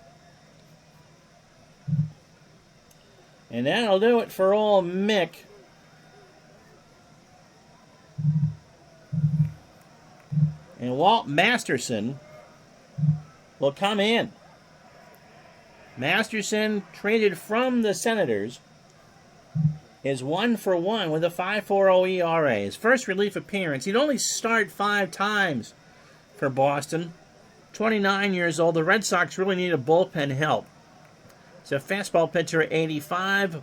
And that'll do it for old Mick. And Walt Masterson will come in. Masterson, traded from the Senators, is 1 for 1 with a 5.40 ERA. His first relief appearance. He'd only start 5 times for Boston. 29 years old. The Red Sox really need a bullpen help. It's a fastball pitcher at 85.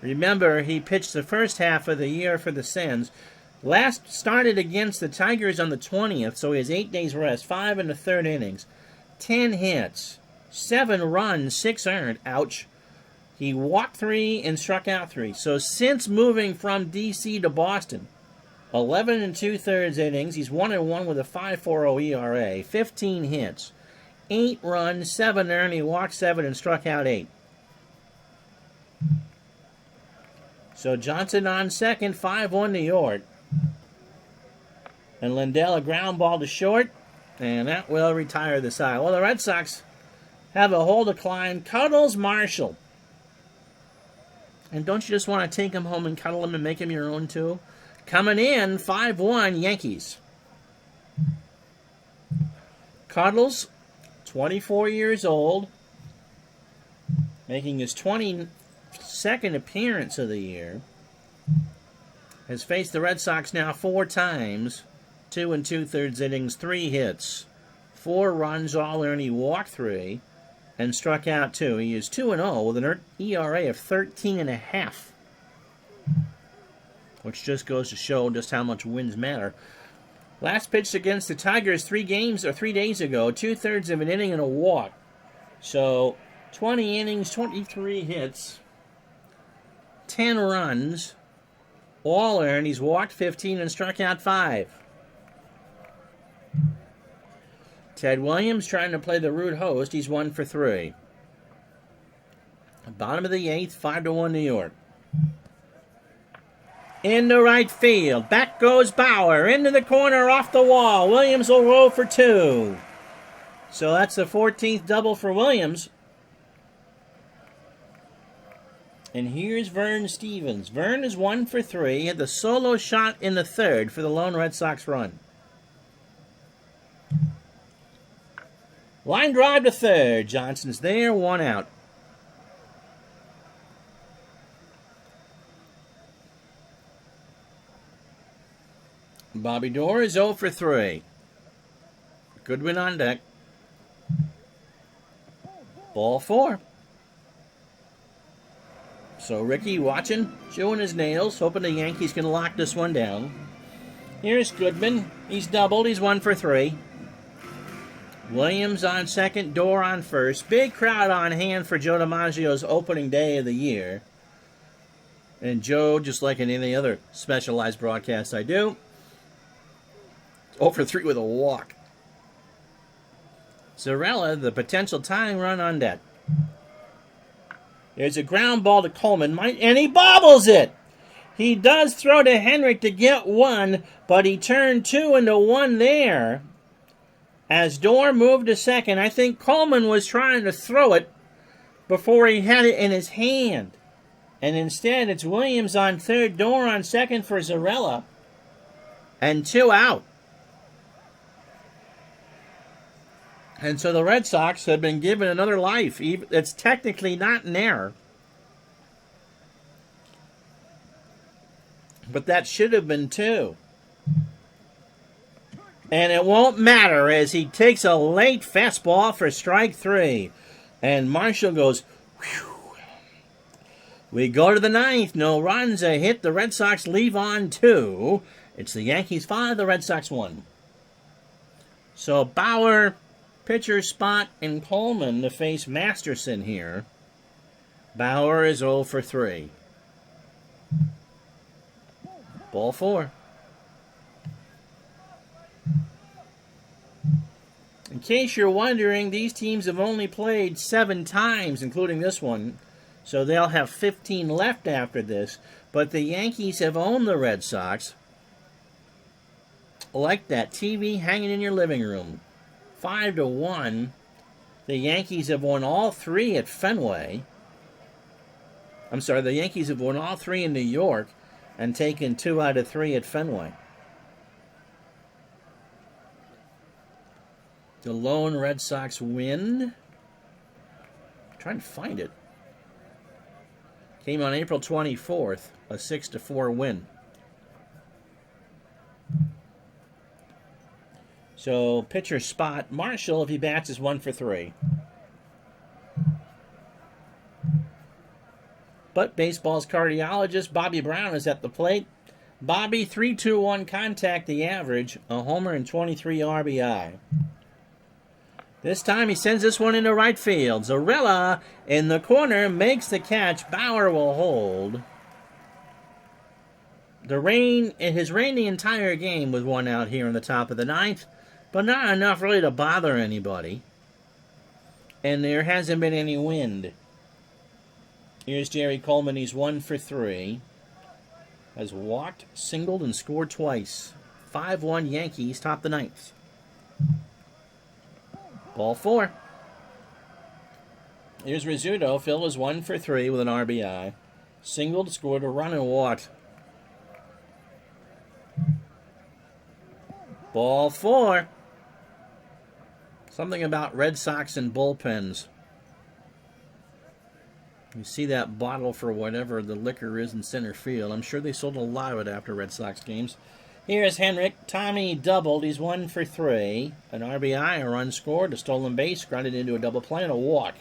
Remember, he pitched the first half of the year for the Sens. Last started against the Tigers on the 20th, so he has 8 days rest, 5 in the third innings. 10 hits, 7 runs, 6 earned. Ouch. He walked 3 and struck out 3. So since moving from D.C. to Boston, 11 2/3 innings. He's 1-1 with a 5.40 ERA, 15 hits, 8 runs, 7 earned. He walked 7 and struck out 8. So Johnson on second, 5-1 New York. And Lindell a ground ball to short. And that will retire the side. Well, the Red Sox have a hole to climb. Cuddles Marshall. And don't you just want to take him home and cuddle him and make him your own too? Coming in, 5-1 Yankees. Cuddles, 24 years old. Making his 22nd appearance of the year. Has faced the Red Sox now 4 times. 2 2/3 innings, 3 hits, 4 runs, all earned. He walked 3 and struck out 2. He is 2-0 with an ERA of 13.5, which just goes to show just how much wins matter. Last pitched against the Tigers 3 days ago, 2/3 of an inning and a walk. So 20 innings, 23 hits, 10 runs, all earned. He's walked 15 and struck out 5. Ted Williams trying to play the rude host. He's 1 for 3. Bottom of the 8th, 5-1 New York. Into right field. Back goes Bauer. Into the corner, off the wall. Williams will roll for 2. So that's the 14th double for Williams. And here's Vern Stevens. Vern is 1 for 3. He had the solo shot in the 3rd for the lone Red Sox run. Line drive to 3rd. Johnson's there, 1 out. Bobby Doerr is 0 for 3. Goodwin on deck. Ball 4. So Ricky watching, chewing his nails, hoping the Yankees can lock this one down. Here's Goodman. He's doubled. He's 1 for 3. Williams on second, Doerr on first. Big crowd on hand for Joe Dimaggio's opening day of the year. And Joe, just like in any other specialized broadcast I do, 0 for 3 with a walk. Zarella, the potential tying run on deck. There's a ground ball to Coleman, and he bobbles it. He does throw to Henrik to get 1, but he turned 2 into 1 there. As Doerr moved to second, I think Coleman was trying to throw it before he had it in his hand. And instead, it's Williams on third, Doerr on second for Zarella. And 2 out. And so the Red Sox have been given another life. It's technically not an error. But that should have been 2. And it won't matter as he takes a late fastball for strike 3. And Marshall goes, whew. We go to the 9th. No runs, a hit. The Red Sox leave on 2. It's the Yankees 5, the Red Sox 1. So Bauer Pitcher Spot and Coleman to face Masterson here. Bauer is 0 for 3. Ball 4. In case you're wondering, these teams have only played 7 times, including this one. So they'll have 15 left after this. But the Yankees have owned the Red Sox. Like that TV hanging in your living room. 5-1. The Yankees have won all 3 at Fenway. I'm sorry, the Yankees have won all 3 in New York and taken 2 out of 3 at Fenway. The lone Red Sox win. I'm trying to find it. Came on April 24th, a 6-4 win. So, pitcher Spot. Marshall, if he bats, is 1 for 3. But baseball's cardiologist, Bobby Brown, is at the plate. Bobby, 3-2-1 contact, the average, a homer and 23 RBI. This time he sends this one into right field. Zarella in the corner makes the catch. Bauer will hold. His rain the entire game with 1 out here in the top of the 9th, but not enough really to bother anybody. And there hasn't been any wind. Here's Jerry Coleman. He's 1 for 3. Has walked, singled, and scored twice. 5-1 Yankees, top the 9th. Ball 4. Here's Rizzuto. Phil is 1 for 3 with an RBI. Singled, scored a run, and walked. Ball 4. Something about Red Sox and bullpens. You see that bottle for whatever the liquor is in center field. I'm sure they sold a lot of it after Red Sox games. Here's Henrik. Tommy doubled. He's 1 for 3. An RBI, a run scored, a stolen base, grounded into a double play, and a walk.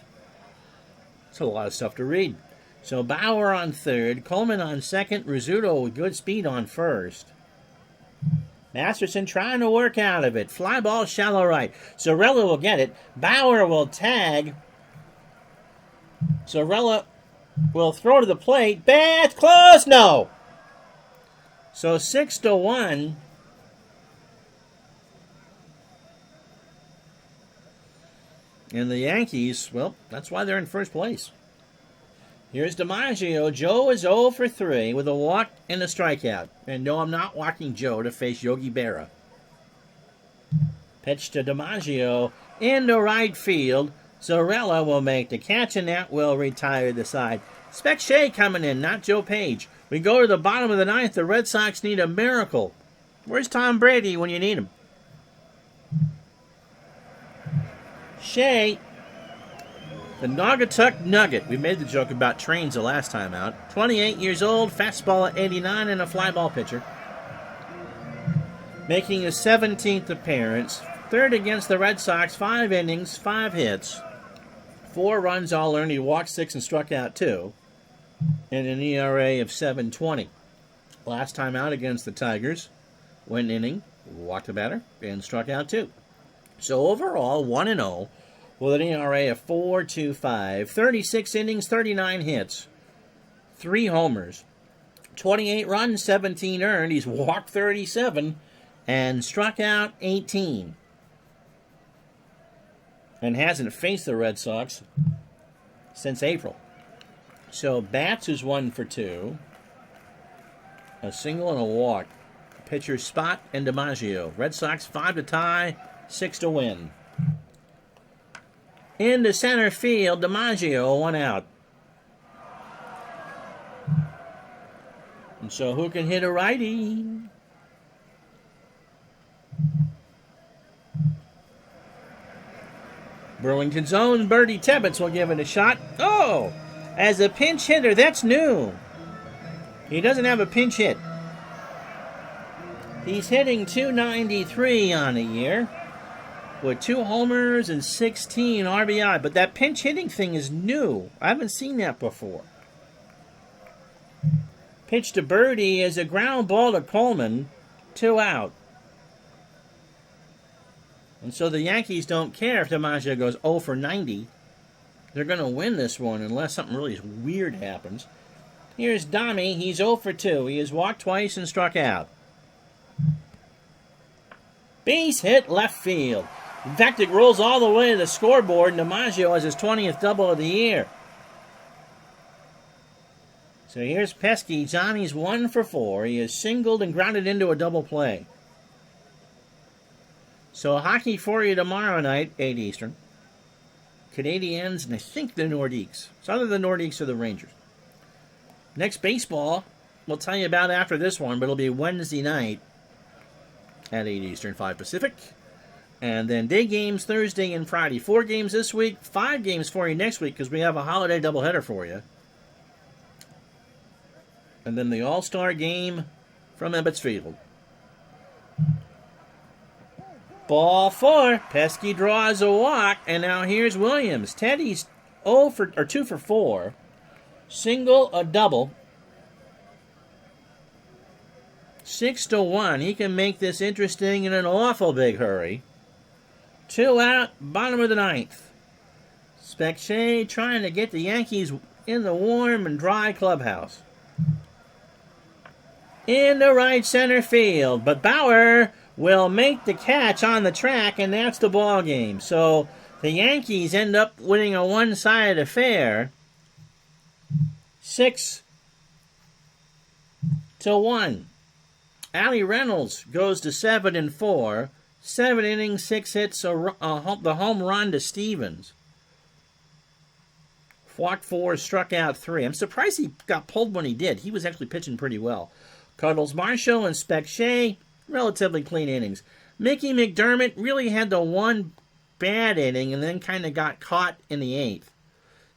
That's a lot of stuff to read. So Bauer on third, Coleman on second, Rizzuto with good speed on first. Masterson trying to work out of it. Fly ball shallow right. Zarella will get it. Bauer will tag. Zarella will throw to the plate. Bat close. No. So 6-1. And the Yankees, well, that's why they're in first place. Here's Dimaggio. Joe is 0 for 3 with a walk and a strikeout. And no, I'm not walking Joe to face Yogi Berra. Pitch to Dimaggio into right field. Zarella will make the catch, and that will retire the side. Spec Shea coming in, not Joe Page. We go to the bottom of the 9th. The Red Sox need a miracle. Where's Tom Brady when you need him? Shea, the Naugatuck Nugget. We made the joke about trains the last time out. 28 years old, fastball at 89, and a fly ball pitcher. Making his 17th appearance. Third against the Red Sox, 5 innings, 5 hits. 4 runs all earned. He walked 6 and struck out 2. And an ERA of 7.20. Last time out against the Tigers, went inning, walked the batter, and struck out 2. So overall, 1-0 with an ERA of 4.25. 36 innings, 39 hits, 3 homers, 28 runs, 17 earned. He's walked 37 and struck out 18. And hasn't faced the Red Sox since April. So Bats is 1 for 2. A single and a walk. Pitcher Spot and Dimaggio. Red Sox 5 to tie, 6 to win. Into center field, Dimaggio, 1 out. And so who can hit a righty? Burlington's own Bertie Tebbetts will give it a shot. Oh! As a pinch hitter, that's new. He doesn't have a pinch hit. He's hitting .293 on a year with 2 homers and 16 RBI. But that pinch hitting thing is new. I haven't seen that before. Pitch to Bertie is a ground ball to Coleman. 2 out. And so the Yankees don't care if Dimaggio goes 0 for 90. They're going to win this one unless something really weird happens. Here's Dami. He's 0 for 2. He has walked twice and struck out. Base hit left field. In fact, it rolls all the way to the scoreboard, and Dimaggio has his 20th double of the year. So here's Pesky. Johnny's 1 for 4. He has singled and grounded into a double play. So hockey for you tomorrow night, 8 Eastern. Canadiens, and I think the Nordiques. It's either the Nordiques or the Rangers. Next baseball, we'll tell you about after this one, but it'll be Wednesday night at 8 Eastern, 5 Pacific. And then day games Thursday and Friday. 4 games this week, 5 games for you next week because we have a holiday doubleheader for you. And then the All-Star game from Ebbets Field. Ball 4. Pesky draws a walk, and now here's Williams. Teddy's 2 for 4. Single, a double. 6-1. He can make this interesting in an awful big hurry. 2 out, bottom of the 9th. Specche trying to get the Yankees in the warm and dry clubhouse. Into right center field, but Bauer will make the catch on the track, and that's the ball game. So the Yankees end up winning a one-sided affair, 6-1. Allie Reynolds goes to 7-4, 7 innings, 6 hits, the home run to Stevens. Walked 4, struck out 3. I'm surprised he got pulled when he did. He was actually pitching pretty well. Cuddles Marshall and Specche, relatively clean innings. Mickey McDermott really had the one bad inning and then kind of got caught in the 8th.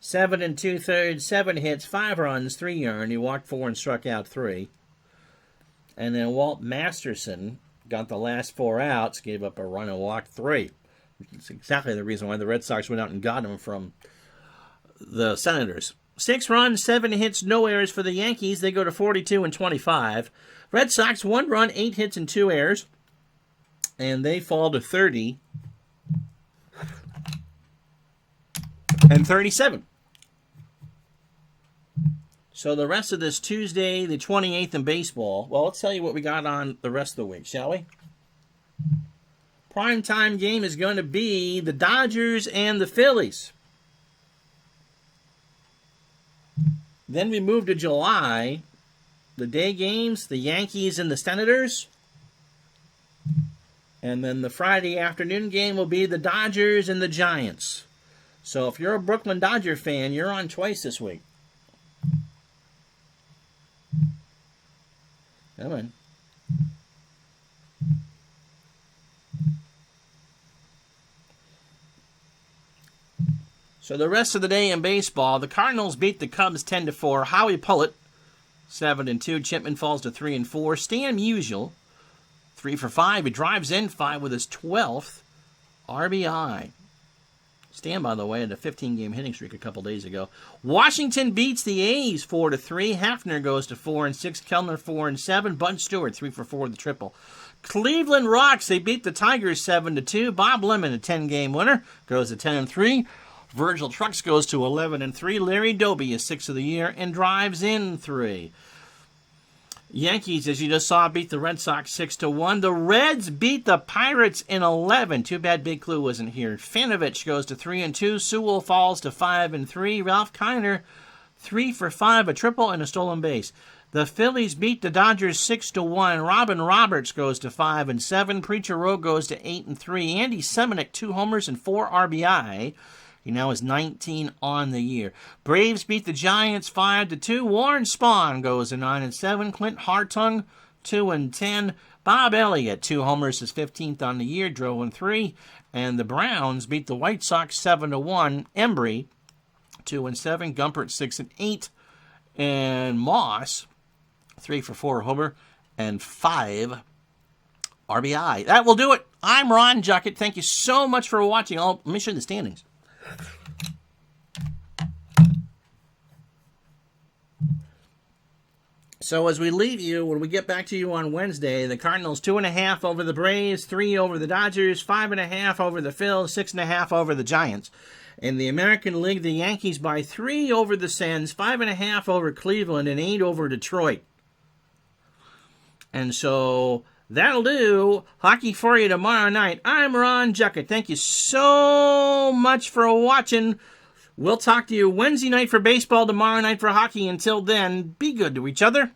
7 2/3, 7 hits, 5 runs, 3 earned. He walked 4 and struck out 3. And then Walt Masterson got the last 4 outs, gave up a run and walked 3. It's exactly the reason why the Red Sox went out and got him from the Senators. 6 runs, 7 hits, no errors for the Yankees. They go to 42-25. Red Sox, 1 run, 8 hits, and 2 errors. And they fall to 30-37. So the rest of this Tuesday, the 28th in baseball. Well, let's tell you what we got on the rest of the week, shall we? Primetime game is going to be the Dodgers and the Phillies. Then we move to July. The day games, the Yankees and the Senators. And then the Friday afternoon game will be the Dodgers and the Giants. So if you're a Brooklyn Dodger fan, you're on twice this week. Come on. So the rest of the day in baseball, the Cardinals beat the Cubs 10-4. Howie Pullett, 7-2. Chipman falls to 3-4. Stan Musial, 3 for 5. He drives in 5 with his 12th RBI. Stan, by the way, had a 15-game hitting streak a couple days ago. Washington beats the A's 4-3. Hafner goes to 4-6. Kellner 4-7. Bud Stewart 3 for 4 with the triple. Cleveland Rocks, they beat the Tigers 7-2. Bob Lemon, a 10-game winner, goes to 10-3. Virgil Trucks goes to 11-3. Larry Doby is 6th of the year and drives in 3. Yankees, as you just saw, beat the Red Sox 6-1. The Reds beat the Pirates in 11. Too bad Big Clue wasn't here. Fanovich goes to 3-2. Sewell falls to 5-3. Ralph Kiner, 3 for 5, a triple and a stolen base. The Phillies beat the Dodgers 6-1. Robin Roberts goes to 5-7. Preacher Rowe goes to 8-3. Andy Semenick, 2 homers and 4 RBI. He now is 19 on the year. Braves beat the Giants 5-2. Warren Spahn goes to 9-7. Clint Hartung, 2-10. Bob Elliott, 2 homers, his 15th on the year, drove 3. And the Browns beat the White Sox 7-1. Embry, 2-7. Gumpert, 6-8. And Moss, 3 for 4 homer and 5 RBI. That will do it. I'm Ron Juckett. Thank you so much for watching. Let me show you the standings. So as we leave you, when we get back to you on Wednesday, the Cardinals 2.5 over the Braves, 3 over the Dodgers, 5.5 over the Phils, 6.5 over the Giants. In the American League, the Yankees by 3 over the Sens, 5.5 over Cleveland, and 8 over Detroit. And so that'll do hockey for you tomorrow night. I'm Ron Juckett. Thank you so much for watching. We'll talk to you Wednesday night for baseball, tomorrow night for hockey. Until then, be good to each other.